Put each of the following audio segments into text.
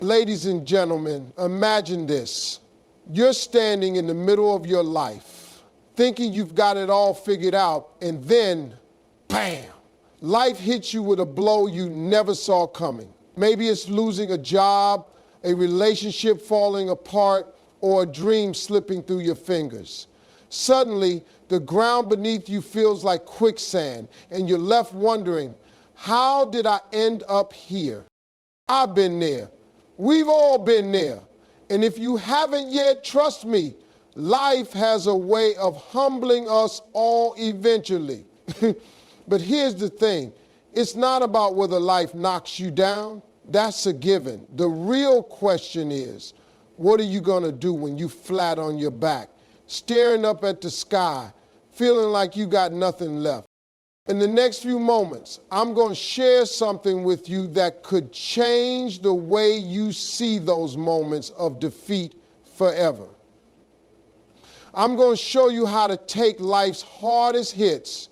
Ladies and gentlemen, imagine this. You're standing in the middle of your life, thinking you've got it all figured out, and then, bam, life hits you with a blow you never saw coming. Maybe it's losing a job, a relationship falling apart, or a dream slipping through your fingers. Suddenly, the ground beneath you feels like quicksand, and you're left wondering, how did I end up here? I've been there. We've all been there. And if you haven't yet, trust me, life has a way of humbling us all eventually. But here's the thing. It's not about whether life knocks you down. That's a given. The real question is, what are you going to do when you flat on your back, staring up at the sky, feeling like you got nothing left? In the next few moments, I'm going to share something with you that could change the way you see those moments of defeat forever. I'm going to show you how to take life's hardest hits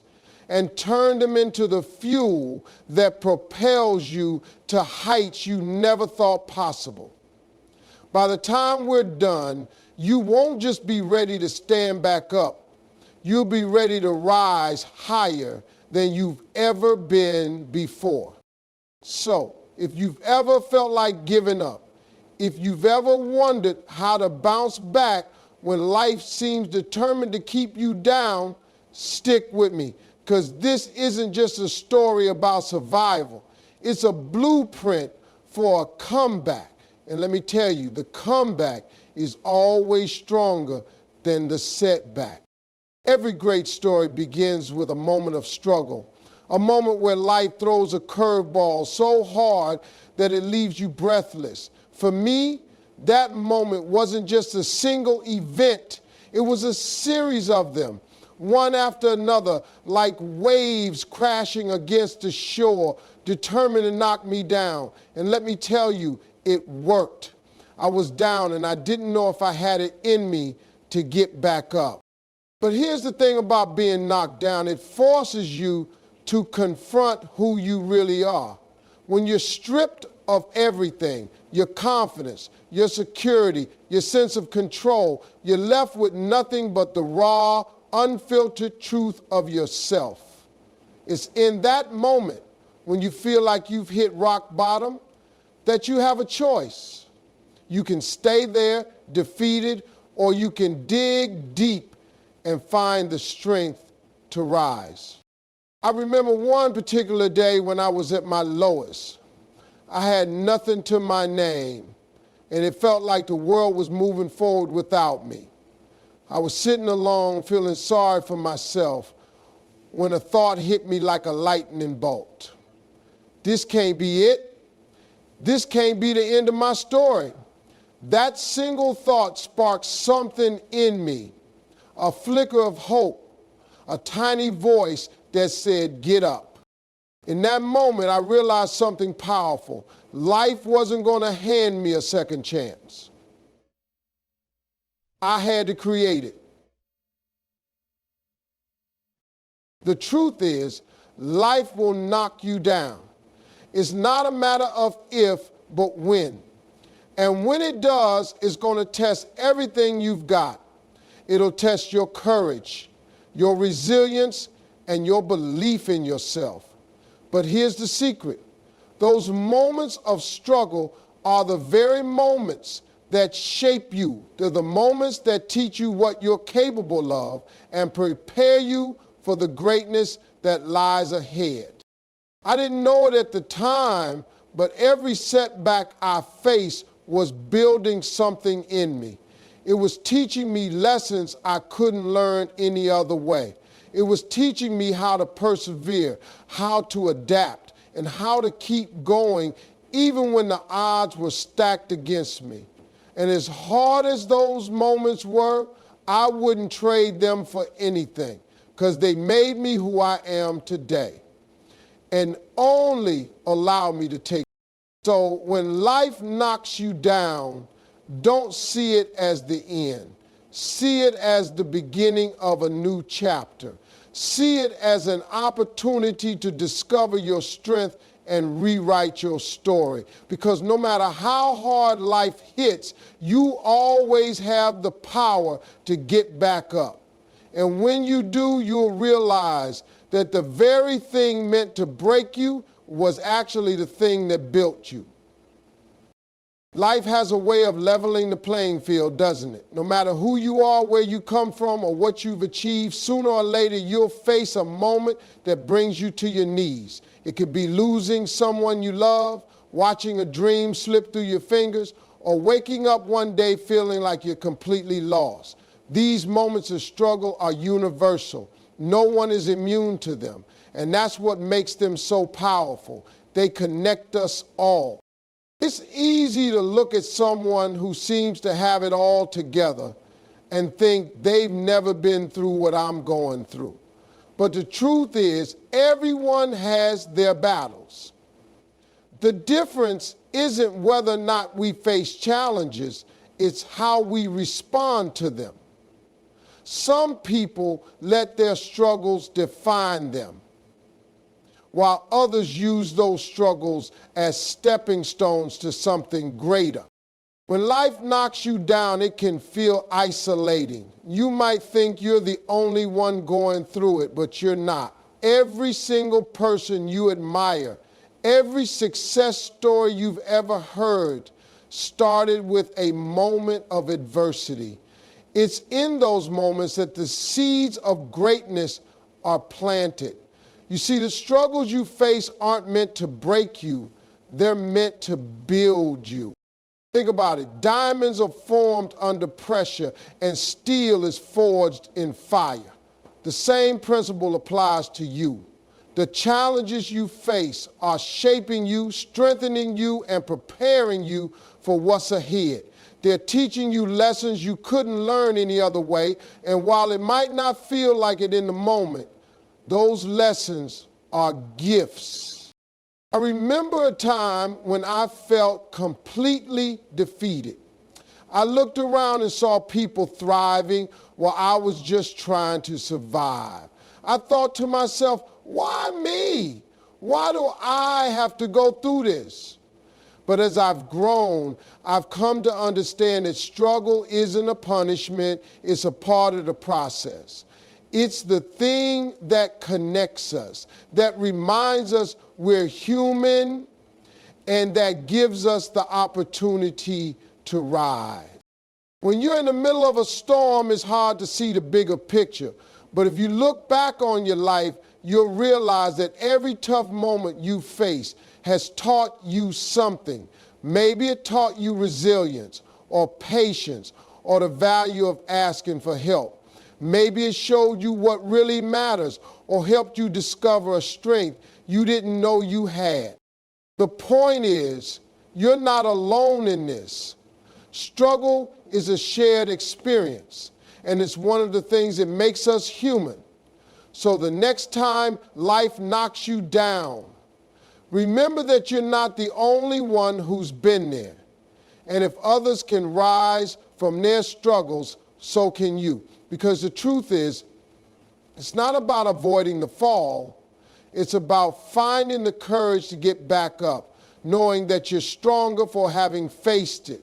and turn them into the fuel that propels you to heights you never thought possible. By the time we're done, you won't just be ready to stand back up. You'll be ready to rise higher than you've ever been before. So, if you've ever felt like giving up, if you've ever wondered how to bounce back when life seems determined to keep you down, stick with me, because this isn't just a story about survival. It's a blueprint for a comeback. And let me tell you, the comeback is always stronger than the setback. Every great story begins with a moment of struggle, a moment where life throws a curveball so hard that it leaves you breathless. For me, that moment wasn't just a single event. It was a series of them, one after another, like waves crashing against the shore, determined to knock me down. And let me tell you, it worked. I was down and I didn't know if I had it in me to get back up. But here's the thing about being knocked down. It forces you to confront who you really are. When you're stripped of everything, your confidence, your security, your sense of control, you're left with nothing but the raw, unfiltered truth of yourself. It's in that moment when you feel like you've hit rock bottom that you have a choice. You can stay there defeated, or you can dig deep and find the strength to rise. I remember one particular day when I was at my lowest. I had nothing to my name, and it felt like the world was moving forward without me. I was sitting alone feeling sorry for myself when a thought hit me like a lightning bolt. This can't be it. This can't be the end of my story. That single thought sparked something in me. A flicker of hope, a tiny voice that said, get up. In that moment, I realized something powerful. Life wasn't going to hand me a second chance. I had to create it. The truth is, life will knock you down. It's not a matter of if, but when. And when it does, it's going to test everything you've got. It'll test your courage, your resilience, and your belief in yourself. But here's the secret. Those moments of struggle are the very moments that shape you. They're the moments that teach you what you're capable of and prepare you for the greatness that lies ahead. I didn't know it at the time, but every setback I faced was building something in me. It was teaching me lessons I couldn't learn any other way. It was teaching me how to persevere, how to adapt, and how to keep going even when the odds were stacked against me. And as hard as those moments were, I wouldn't trade them for anything, because they made me who I am today and only allowed me to take. So when life knocks you down, don't see it as the end. See it as the beginning of a new chapter. See it as an opportunity to discover your strength and rewrite your story. Because no matter how hard life hits, you always have the power to get back up. And when you do, you'll realize that the very thing meant to break you was actually the thing that built you. Life has a way of leveling the playing field, doesn't it? No matter who you are, where you come from, or what you've achieved, sooner or later you'll face a moment that brings you to your knees. It could be losing someone you love, watching a dream slip through your fingers, or waking up one day feeling like you're completely lost. These moments of struggle are universal. No one is immune to them, and that's what makes them so powerful. They connect us all. It's easy to look at someone who seems to have it all together and think they've never been through what I'm going through. But the truth is, everyone has their battles. The difference isn't whether or not we face challenges, it's how we respond to them. Some people let their struggles define them, while others use those struggles as stepping stones to something greater. When life knocks you down, it can feel isolating. You might think you're the only one going through it, but you're not. Every single person you admire, every success story you've ever heard started with a moment of adversity. It's in those moments that the seeds of greatness are planted. You see, the struggles you face aren't meant to break you. They're meant to build you. Think about it. Diamonds are formed under pressure, and steel is forged in fire. The same principle applies to you. The challenges you face are shaping you, strengthening you, and preparing you for what's ahead. They're teaching you lessons you couldn't learn any other way, and while it might not feel like it in the moment, those lessons are gifts. I remember a time when I felt completely defeated. I looked around and saw people thriving while I was just trying to survive. I thought to myself, why me? Why do I have to go through this? But as I've grown, I've come to understand that struggle isn't a punishment, it's a part of the process. It's the thing that connects us, that reminds us we're human, and that gives us the opportunity to rise. When you're in the middle of a storm, it's hard to see the bigger picture. But if you look back on your life, you'll realize that every tough moment you face has taught you something. Maybe it taught you resilience or patience or the value of asking for help. Maybe it showed you what really matters or helped you discover a strength you didn't know you had. The point is, you're not alone in this. Struggle is a shared experience, and it's one of the things that makes us human. So the next time life knocks you down, remember that you're not the only one who's been there. And if others can rise from their struggles, so can you. Because the truth is, it's not about avoiding the fall. It's about finding the courage to get back up, knowing that you're stronger for having faced it.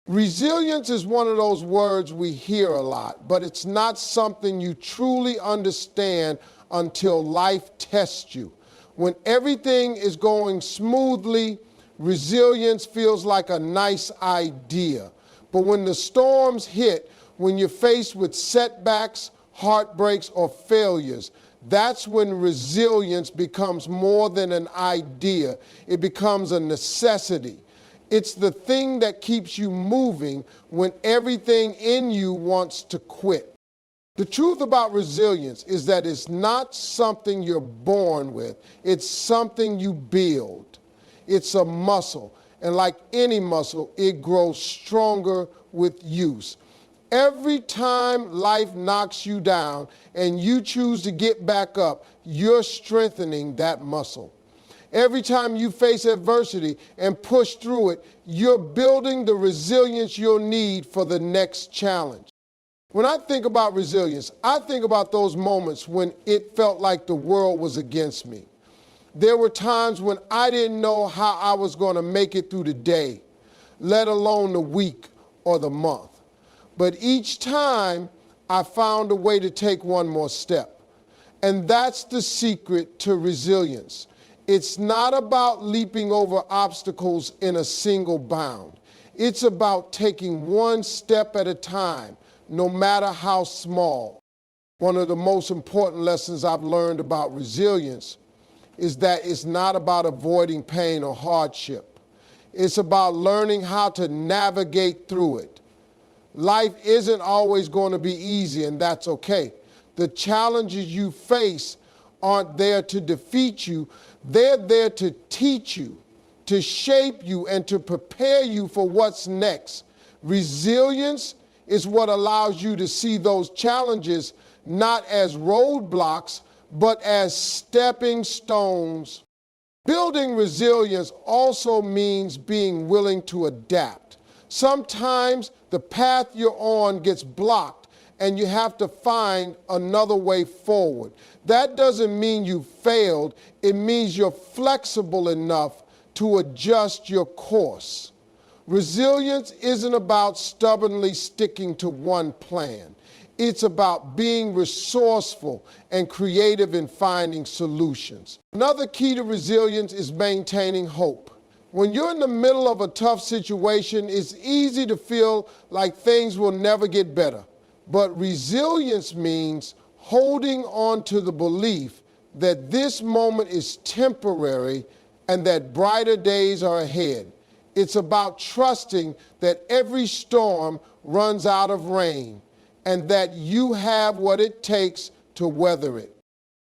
Resilience is one of those words we hear a lot, but it's not something you truly understand until life tests you. When everything is going smoothly, resilience feels like a nice idea. But when the storms hit, when you're faced with setbacks, heartbreaks, or failures, that's when resilience becomes more than an idea. It becomes a necessity. It's the thing that keeps you moving when everything in you wants to quit. The truth about resilience is that it's not something you're born with. It's something you build. It's a muscle. And like any muscle, it grows stronger with use. Every time life knocks you down and you choose to get back up, you're strengthening that muscle. Every time you face adversity and push through it, you're building the resilience you'll need for the next challenge. When I think about resilience, I think about those moments when it felt like the world was against me. There were times when I didn't know how I was going to make it through the day, let alone the week or the month. But each time, I found a way to take one more step. And that's the secret to resilience. It's not about leaping over obstacles in a single bound. It's about taking one step at a time, no matter how small. One of the most important lessons I've learned about resilience is that it's not about avoiding pain or hardship. It's about learning how to navigate through it. Life isn't always going to be easy, and that's okay. The challenges you face aren't there to defeat you. They're there to teach you, to shape you, and to prepare you for what's next. Resilience is what allows you to see those challenges not as roadblocks, but as stepping stones. Building resilience also means being willing to adapt. Sometimes the path you're on gets blocked and you have to find another way forward. That doesn't mean you failed. It means you're flexible enough to adjust your course. Resilience isn't about stubbornly sticking to one plan. It's about being resourceful and creative in finding solutions. Another key to resilience is maintaining hope. When you're in the middle of a tough situation, it's easy to feel like things will never get better. But resilience means holding on to the belief that this moment is temporary and that brighter days are ahead. It's about trusting that every storm runs out of rain and that you have what it takes to weather it.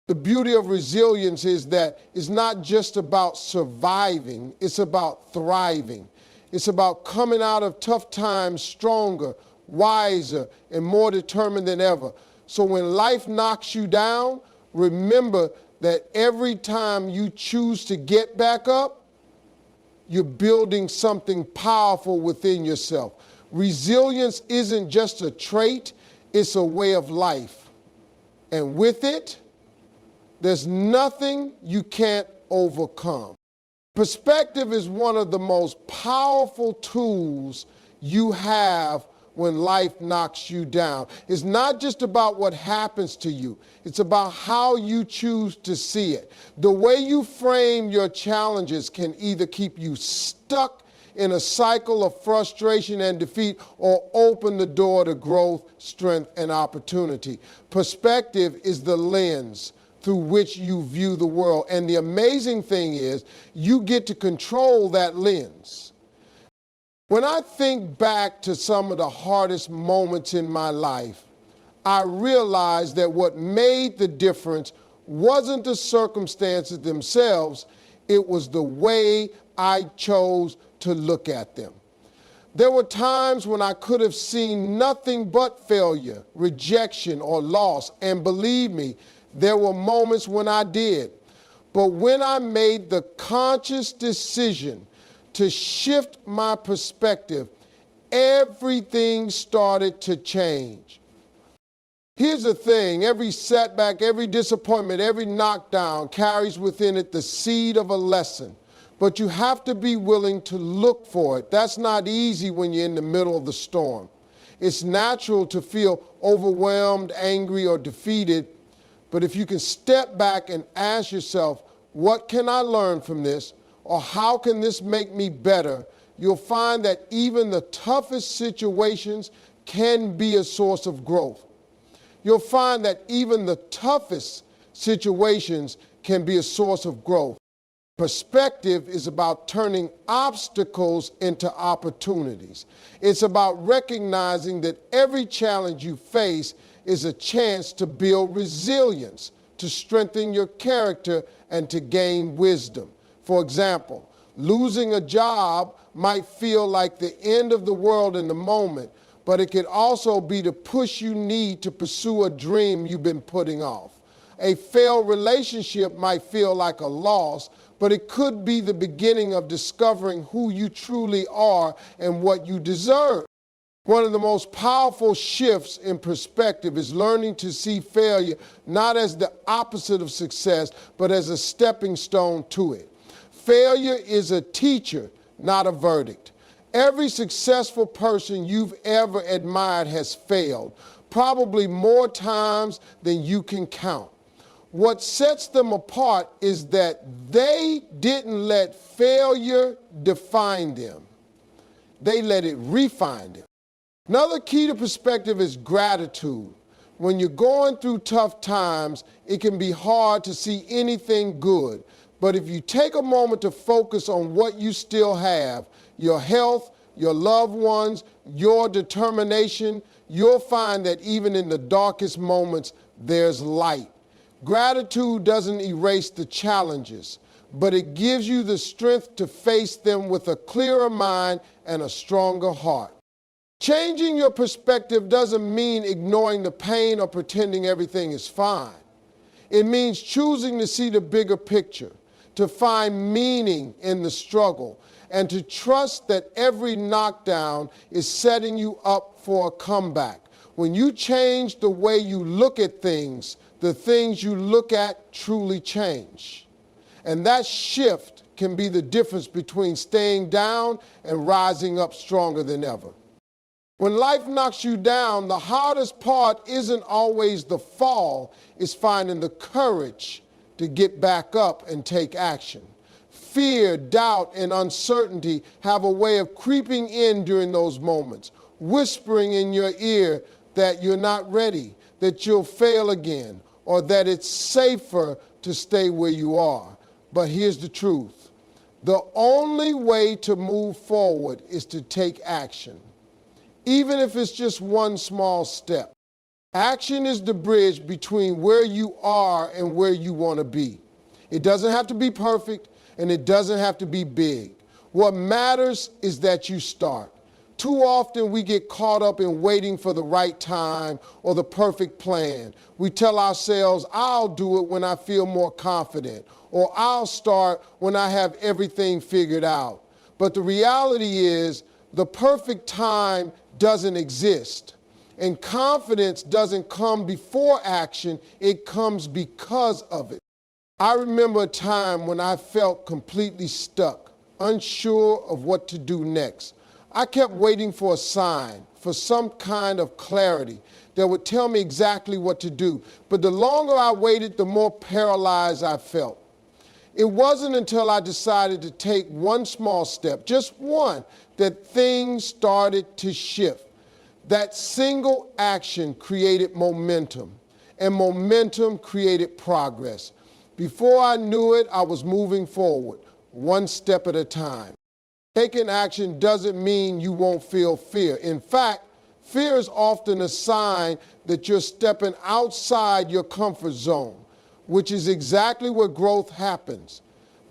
The beauty of resilience is that it's not just about surviving, it's about thriving. It's about coming out of tough times stronger, wiser, and more determined than ever. So when life knocks you down, remember that every time you choose to get back up, you're building something powerful within yourself. Resilience isn't just a trait, it's a way of life. And with it, there's nothing you can't overcome. Perspective is one of the most powerful tools you have when life knocks you down. It's not just about what happens to you. It's about how you choose to see it. The way you frame your challenges can either keep you stuck in a cycle of frustration and defeat or open the door to growth, strength, and opportunity. Perspective is the lens through which you view the world. And the amazing thing is you get to control that lens. When I think back to some of the hardest moments in my life, I realized that what made the difference wasn't the circumstances themselves, it was the way I chose to look at them. There were times when I could have seen nothing but failure, rejection, or loss, and believe me, there were moments when I did. But when I made the conscious decision to shift my perspective, everything started to change. Here's the thing, every setback, every disappointment, every knockdown carries within it the seed of a lesson. But you have to be willing to look for it. That's not easy when you're in the middle of the storm. It's natural to feel overwhelmed, angry, or defeated. But if you can step back and ask yourself, what can I learn from this? Or how can this make me better? You'll find that even the toughest situations can be a source of growth. You'll find that even the toughest situations can be a source of growth. Perspective is about turning obstacles into opportunities. It's about recognizing that every challenge you face is a chance to build resilience, to strengthen your character, and to gain wisdom. For example, losing a job might feel like the end of the world in the moment, but it could also be the push you need to pursue a dream you've been putting off. A failed relationship might feel like a loss, but it could be the beginning of discovering who you truly are and what you deserve. One of the most powerful shifts in perspective is learning to see failure not as the opposite of success, but as a stepping stone to it. Failure is a teacher, not a verdict. Every successful person you've ever admired has failed, probably more times than you can count. What sets them apart is that they didn't let failure define them. They let it refine them. Another key to perspective is gratitude. When you're going through tough times, it can be hard to see anything good. But if you take a moment to focus on what you still have, your health, your loved ones, your determination, you'll find that even in the darkest moments, there's light. Gratitude doesn't erase the challenges, but it gives you the strength to face them with a clearer mind and a stronger heart. Changing your perspective doesn't mean ignoring the pain or pretending everything is fine. It means choosing to see the bigger picture, to find meaning in the struggle, and to trust that every knockdown is setting you up for a comeback. When you change the way you look at things, the things you look at truly change. And that shift can be the difference between staying down and rising up stronger than ever. When life knocks you down, the hardest part isn't always the fall, it's finding the courage to get back up and take action. Fear, doubt, and uncertainty have a way of creeping in during those moments, whispering in your ear that you're not ready, that you'll fail again, or that it's safer to stay where you are. But here's the truth. The only way to move forward is to take action, even if it's just one small step. Action is the bridge between where you are and where you want to be. It doesn't have to be perfect, and it doesn't have to be big. What matters is that you start. Too often we get caught up in waiting for the right time or the perfect plan. We tell ourselves, I'll do it when I feel more confident, or I'll start when I have everything figured out. But the reality is, the perfect time doesn't exist. And confidence doesn't come before action, it comes because of it. I remember a time when I felt completely stuck, unsure of what to do next. I kept waiting for a sign, for some kind of clarity that would tell me exactly what to do. But the longer I waited, the more paralyzed I felt. It wasn't until I decided to take one small step, just one, that things started to shift. That single action created momentum, and momentum created progress. Before I knew it, I was moving forward, one step at a time. Taking action doesn't mean you won't feel fear. In fact, fear is often a sign that you're stepping outside your comfort zone, which is exactly where growth happens.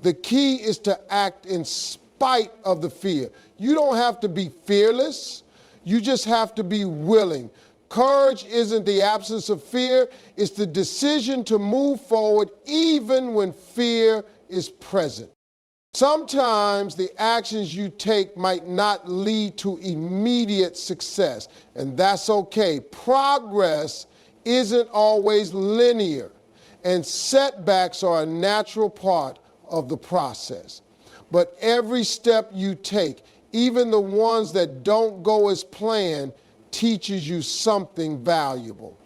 The key is to act in spite of the fear. You don't have to be fearless. You just have to be willing. Courage isn't the absence of fear. It's the decision to move forward even when fear is present. Sometimes the actions you take might not lead to immediate success, and that's okay. Progress isn't always linear, and setbacks are a natural part of the process. But every step you take, even the ones that don't go as planned, teaches you something valuable.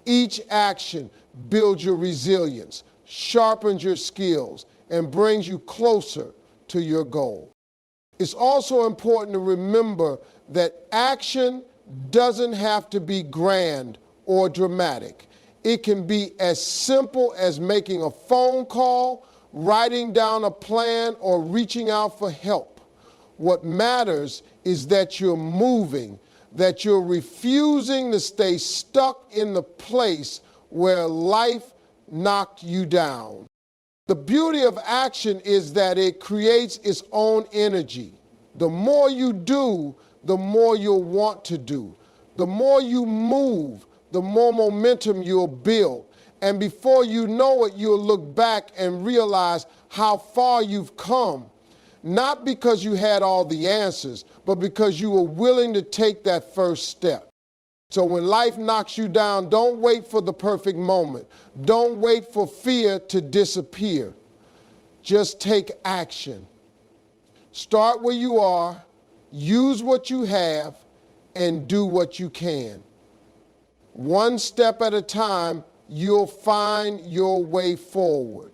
Each action builds your resilience, sharpens your skills, and brings you closer to your goal. It's also important to remember that action doesn't have to be grand or dramatic. It can be as simple as making a phone call, writing down a plan, or reaching out for help. What matters is that you're moving, that you're refusing to stay stuck in the place where life knocked you down. The beauty of action is that it creates its own energy. The more you do, the more you'll want to do. The more you move, the more momentum you'll build. And before you know it, you'll look back and realize how far you've come. not because you had all the answers, but because you were willing to take that first step. So when life knocks you down, don't wait for the perfect moment. Don't wait for fear to disappear. Just take action. Start where you are, use what you have, and do what you can. One step at a time, you'll find your way forward.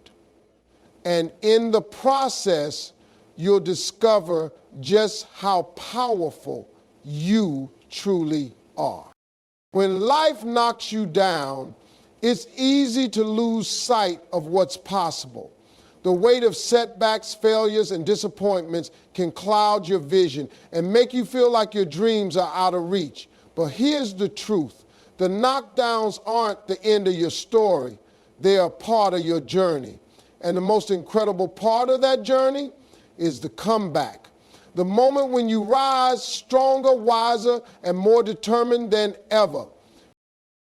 And in the process, you'll discover just how powerful you truly are. When life knocks you down, it's easy to lose sight of what's possible. The weight of setbacks, failures, and disappointments can cloud your vision and make you feel like your dreams are out of reach. But here's the truth. The knockdowns aren't the end of your story. They are part of your journey. And the most incredible part of that journey is the comeback. The moment when you rise stronger, wiser, and more determined than ever.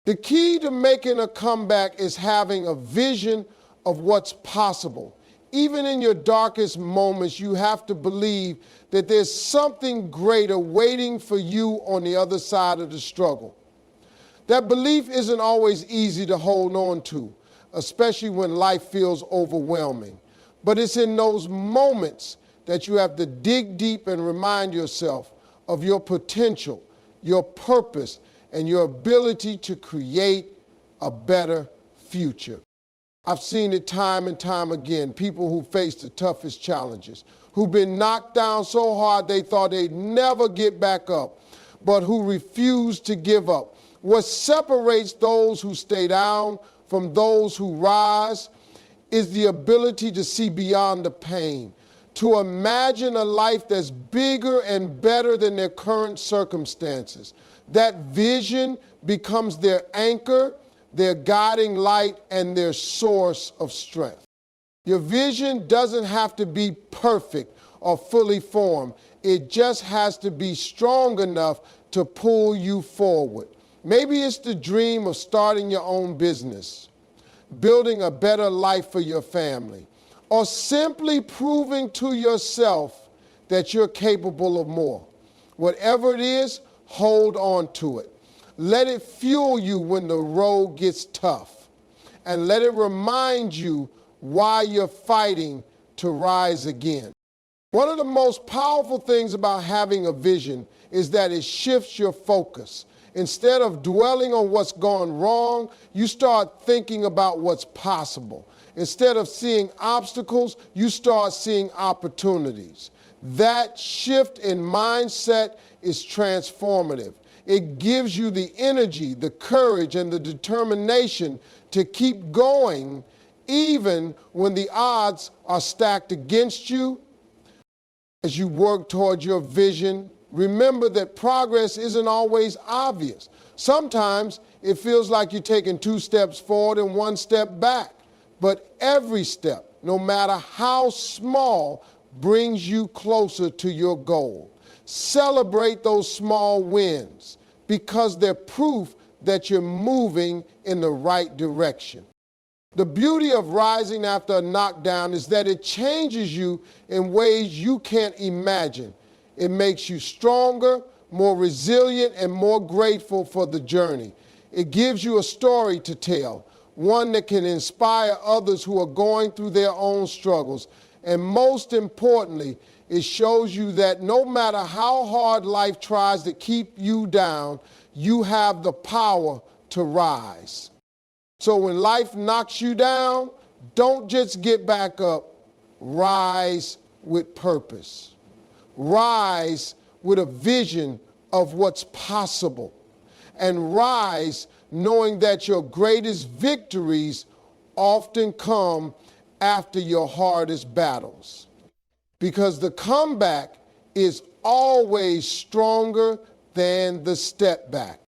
The key to making a comeback is having a vision of what's possible. Even in your darkest moments, you have to believe that there's something greater waiting for you on the other side of the struggle. That belief isn't always easy to hold on to, especially when life feels overwhelming. But it's in those moments that you have to dig deep and remind yourself of your potential, your purpose, and your ability to create a better future. I've seen it time and time again, people who face the toughest challenges, who've been knocked down so hard they thought they'd never get back up, but who refused to give up. What separates those who stay down from those who rise is the ability to see beyond the pain, to imagine a life that's bigger and better than their current circumstances. That vision becomes their anchor, their guiding light, and their source of strength. Your vision doesn't have to be perfect or fully formed. It just has to be strong enough to pull you forward. Maybe it's the dream of starting your own business, building a better life for your family, or simply proving to yourself that you're capable of more. Whatever it is, hold on to it. Let it fuel you when the road gets tough, and let it remind you why you're fighting to rise again. One of the most powerful things about having a vision is that it shifts your focus. Instead of dwelling on what's gone wrong, you start thinking about what's possible. Instead of seeing obstacles, you start seeing opportunities. That shift in mindset is transformative. It gives you the energy, the courage, and the determination to keep going even when the odds are stacked against you. As you work towards your vision, remember that progress isn't always obvious. Sometimes it feels like you're taking 2 steps forward and 1 step back. But every step, no matter how small, brings you closer to your goal. Celebrate those small wins because they're proof that you're moving in the right direction. The beauty of rising after a knockdown is that it changes you in ways you can't imagine. It makes you stronger, more resilient, and more grateful for the journey. It gives you a story to tell, one that can inspire others who are going through their own struggles. And most importantly, it shows you that no matter how hard life tries to keep you down, you have the power to rise. So when life knocks you down, don't just get back up, rise with purpose. Rise with a vision of what's possible. And rise knowing that your greatest victories often come after your hardest battles. Because the comeback is always stronger than the step back.